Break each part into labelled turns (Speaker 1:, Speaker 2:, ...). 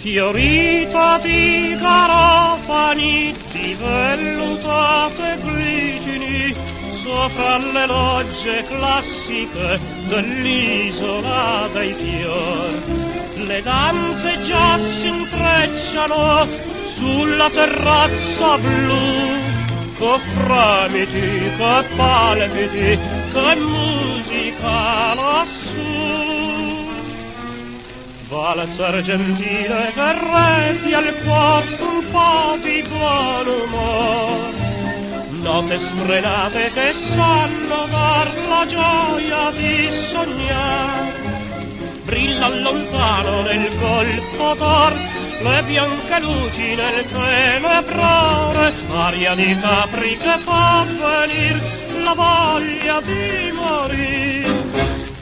Speaker 1: Fiorita di garofani, di vellutate glicini, sopra le logge classiche dell'isola dei fior. Le danze già si intrecciano sulla terrazza blu, che fremiti, che palpiti, che musica lassù. Valzer gentile che reti al cuore un po' di buon umor, note sfrenate che sanno dar la gioia di sognare. Brilla lontano nel golfo d'or le bianche luci nel tenebrore, aria di Capri che fa venir la voglia di morir.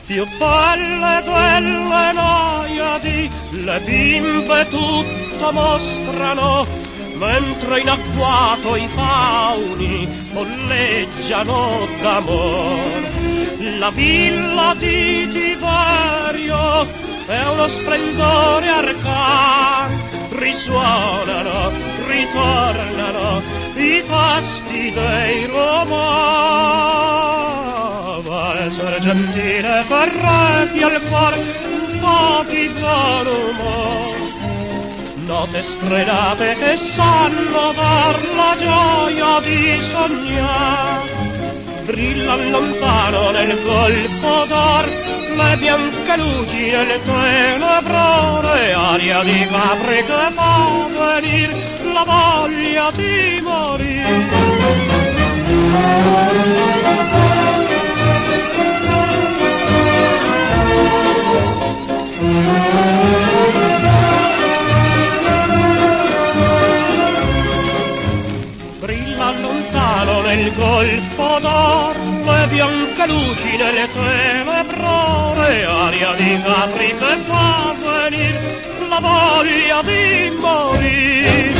Speaker 1: Più belle delle Naiadi, le bimbe tutto mostrano, mentre in agguato i fauni polleggiano d'amor. La villa di Tiberio è uno splendore arcano, risuonano, ritornano i tasti dei romani. Valzer gentile che reti al cuore un po' di buon umor, note sfrenate che sanno dar la gioia di sognare. Brilla lontano nel golfo d'or le bianche luci nel tenebrore, aria di Capri che fa venir la voglia di morire. Brilla lontano nel golfo d'or le bianche luci nelle tenebrore, aria di Capri che fa venir la voglia di morire.